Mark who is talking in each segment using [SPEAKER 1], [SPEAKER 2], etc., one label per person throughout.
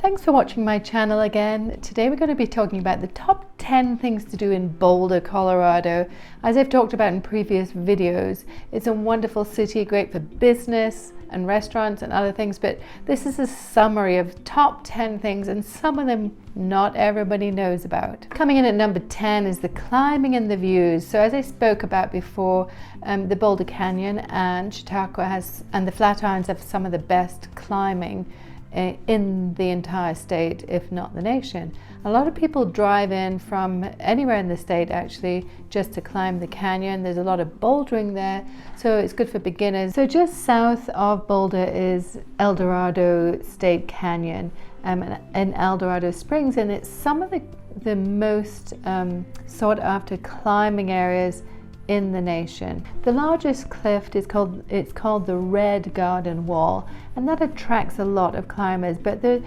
[SPEAKER 1] Thanks for watching my channel again. Today we're going to be talking about the top 10 things to do in Boulder, Colorado. As I've talked about in previous videos, it's a wonderful city, great for business and restaurants and other things, but this is a summary of top 10 things, and some of them not everybody knows about. Coming in at number 10 is the climbing and the views. So as I spoke about before, the Boulder Canyon and CHAUTAUQAU and the Flatirons have some of the best climbing in the entire state, if not the nation. A lot of people drive in from anywhere in the state actually just to climb the canyon. There's a lot of bouldering there, so it's good for beginners. So just south of Boulder is El Dorado State Canyon in El Dorado Springs, and it's some of the most sought after climbing areas in the nation. The largest cliff is called the Red Garden Wall, and that attracts a lot of climbers, but the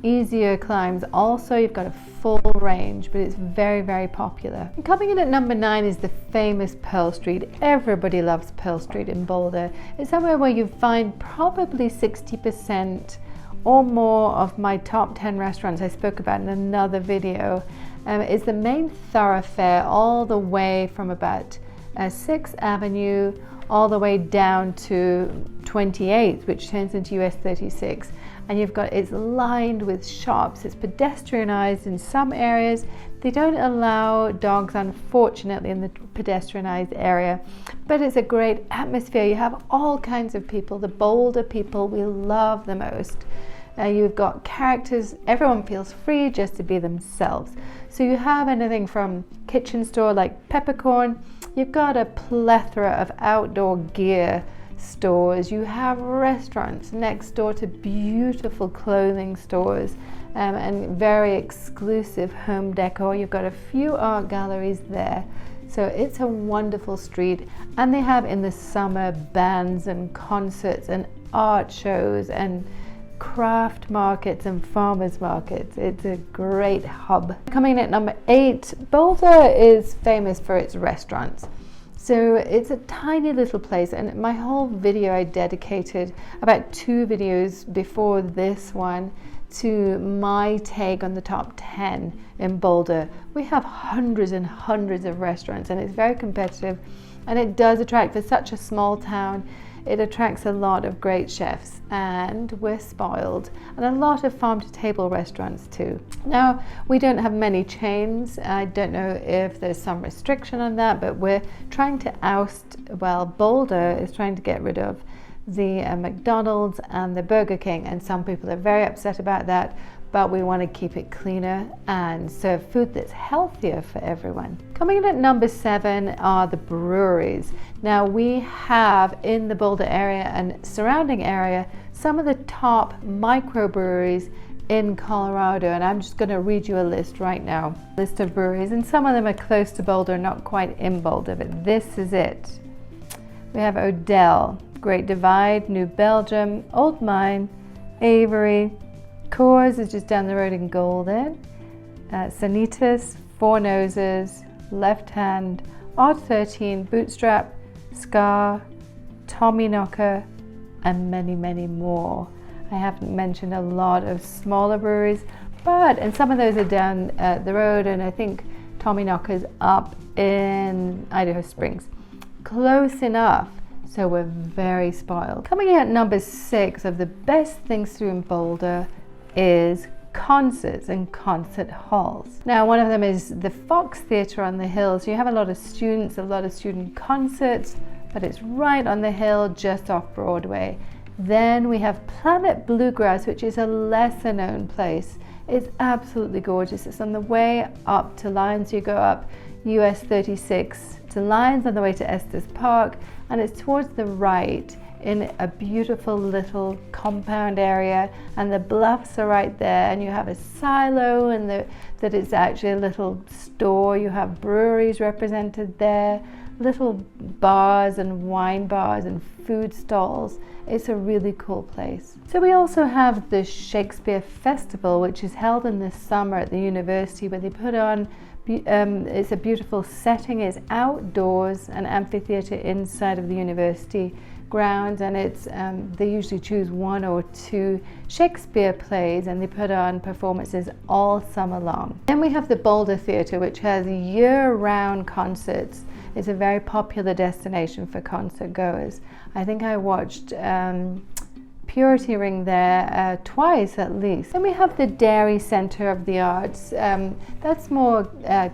[SPEAKER 1] easier climbs also, you've got a full range, but it's very, very popular. And coming in at number 9 is the famous Pearl Street. Everybody loves Pearl Street in Boulder. It's somewhere where you find probably 60% or more of my top 10 restaurants I spoke about in another video. It's the main thoroughfare all the way from about 6th Avenue all the way down to 28th, which turns into US 36. And it's lined with shops. It's pedestrianized in some areas. They don't allow dogs, unfortunately, in the pedestrianized area, but it's a great atmosphere. You have all kinds of people. The Boulder people we love the most. You've got characters. Everyone feels free just to be themselves. So you have anything from kitchen store like Peppercorn. You've got a plethora of outdoor gear stores. You have restaurants next door to beautiful clothing stores and very exclusive home decor. You've got a few art galleries there. So it's a wonderful street, and they have in the summer bands and concerts and art shows and craft markets and farmers markets. It's a great hub. Coming in at number 8, Boulder is famous for its restaurants. So it's a tiny little place, and my whole video I dedicated, about 2 videos before this one, to my take on the top 10 in Boulder. We have hundreds and hundreds of restaurants, and it's very competitive, and it does attract, for such a small town, it attracts a lot of great chefs, and we're spoiled, and a lot of farm-to-table restaurants too. Now, we don't have many chains. I don't know if there's some restriction on that, but we're trying to Boulder is trying to get rid of the McDonald's and the Burger King, and some people are very upset about that, but we want to keep it cleaner and serve food that's healthier for everyone. Coming in at number 7 are the breweries. Now, we have in the Boulder area and surrounding area some of the top microbreweries in Colorado, and I'm just going to read you a list right now. List of breweries, and some of them are close to Boulder, not quite in Boulder, but this is it. We have Odell, Great Divide, New Belgium, Old Mine, Avery, Coors is just down the road in Golden, Sanitas, Four Noses, Left Hand, Odd 13, Bootstrap, Scar, Tommyknocker, and many, many more. I haven't mentioned a lot of smaller breweries, and some of those are down the road, and I think Tommyknocker's up in Idaho Springs. Close enough, so we're very spoiled. Coming in at number 6 of the best things to do in Boulder is concerts and concert halls. Now, one of them is the Fox Theatre on the hill. So you have a lot of students, a lot of student concerts, but it's right on the hill just off Broadway. Then we have Planet Bluegrass, which is a lesser known place. It's absolutely gorgeous. It's on the way up to Lyons. You go up US 36 to Lyons on the way to Estes Park, and it's towards the right in a beautiful little compound area, and the bluffs are right there, and you have a silo, and that is actually a little store. You have breweries represented there, little bars and wine bars and food stalls. It's a really cool place. So we also have the Shakespeare Festival, which is held in the summer at the university, where they put on it's a beautiful setting. It's outdoors, an amphitheater inside of the university. grounds, and it's they usually choose 1 or 2 Shakespeare plays, and they put on performances all summer long. Then we have the Boulder Theatre, which has year-round concerts. It's a very popular destination for concert goers. I think I watched Purity Ring there twice at least. Then we have the Dairy Centre of the Arts. That's more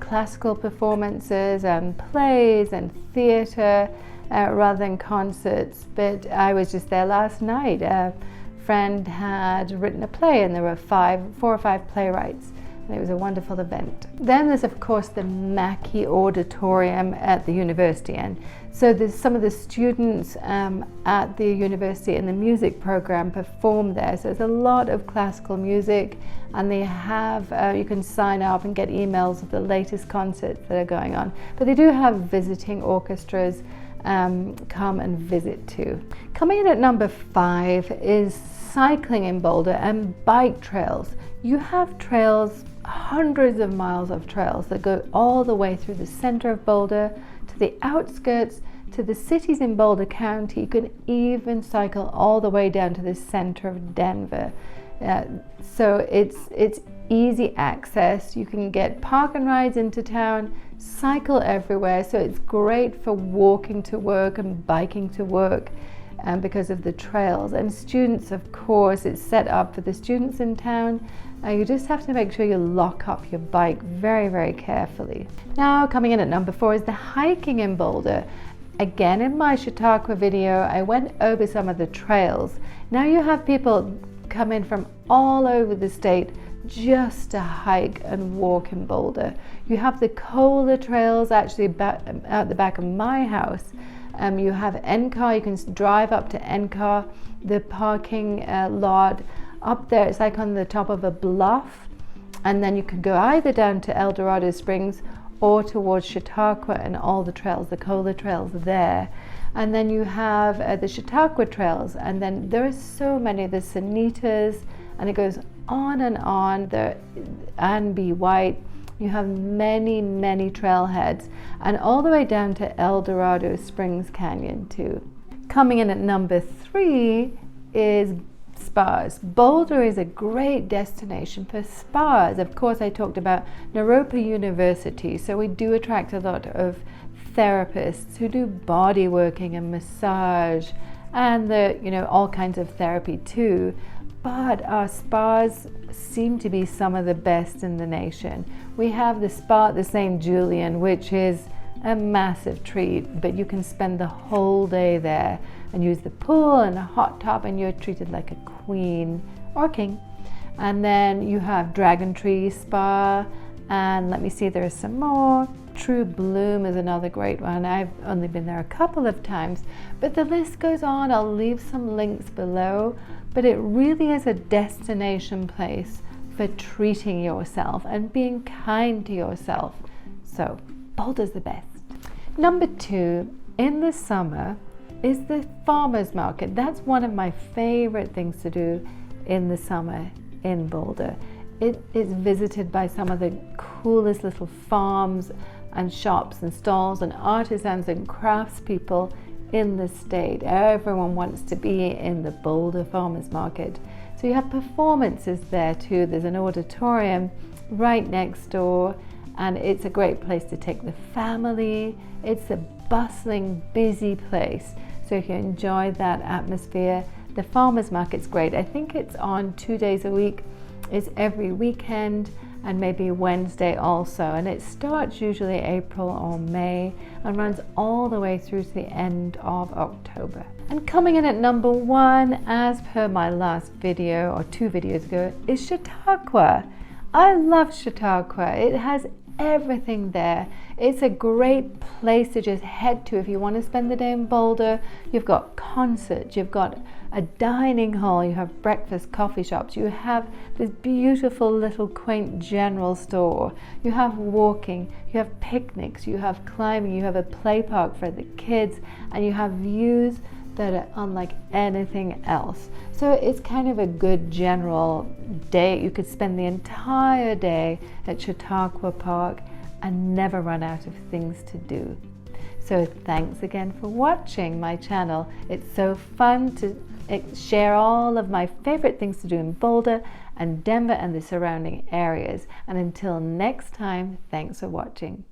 [SPEAKER 1] classical performances and plays and theatre rather than concerts. But I was just there last night. A friend had written a play, and there were 4 or 5 playwrights. And it was a wonderful event. Then there's of course the Mackey Auditorium at the university, and so there's some of the students at the university in the music program perform there. So there's a lot of classical music, and they have you can sign up and get emails of the latest concerts that are going on. But they do have visiting orchestras come and visit too. Coming in at number 5 is cycling in Boulder and bike trails. You have trails, hundreds of miles of trails that go all the way through the center of Boulder to the outskirts to the cities in Boulder County. You can even cycle all the way down to the center of Denver. So it's easy access. You can get park and rides into town, cycle everywhere. So it's great for walking to work and biking to work because of the trails. And students, of course, it's set up for the students in town. You just have to make sure you lock up your bike very, very carefully. Now, coming in at number 4 is the hiking in Boulder. Again, in my Chautauqua video, I went over some of the trails. Now you have people come in from all over the state just to hike and walk in Boulder. You have the Kohler trails actually out the back of my house. You have NCAR, you can drive up to NCAR, the parking lot. Up there, it's like on the top of a bluff, and then you can go either down to El Dorado Springs or towards Chautauqua and all the trails, the Kohler trails there. And then you have the Chautauqua trails, and then there are so many, the Sanitas, and it goes on and on, the Ann B. White. You have many, many trailheads, and all the way down to El Dorado Springs Canyon too. Coming in at number 3 is spas. Boulder is a great destination for spas. Of course, I talked about Naropa University, so we do attract a lot of therapists who do body working and massage and all kinds of therapy too. But our spas seem to be some of the best in the nation. We have the spa at the St. Julian, which is a massive treat, but you can spend the whole day there and use the pool and a hot tub, and you're treated like a queen or king. And then you have Dragon Tree Spa, and let me see, there's some more. True Bloom is another great one. I've only been there a couple of times, but the list goes on. I'll leave some links below, but it really is a destination place for treating yourself and being kind to yourself. So Boulder's the best. Number 2, in the summer, is the farmers market. That's one of my favorite things to do in the summer in Boulder. It is visited by some of the coolest little farms and shops and stalls and artisans and craftspeople in the state. Everyone wants to be in the Boulder Farmers Market. So you have performances there too. There's an auditorium right next door, and it's a great place to take the family. It's a bustling, busy place. So if you enjoy that atmosphere, the farmers market's great. I think it's on 2 days a week. It's every weekend and maybe Wednesday also. And it starts usually April or May and runs all the way through to the end of October. And coming in at number 1, as per my last video or 2 videos ago, is Chautauqua. I love Chautauqua. It has everything there. It's a great place to just head to if you want to spend the day in Boulder. You've got concerts, you've got a dining hall, you have breakfast, coffee shops, you have this beautiful little quaint general store, you have walking, you have picnics, you have climbing, you have a play park for the kids, and you have views that are unlike anything else. So it's kind of a good general day. You could spend the entire day at Chautauqua Park and never run out of things to do. So thanks again for watching my channel. It's so fun to share all of my favorite things to do in Boulder and Denver and the surrounding areas. And until next time, thanks for watching.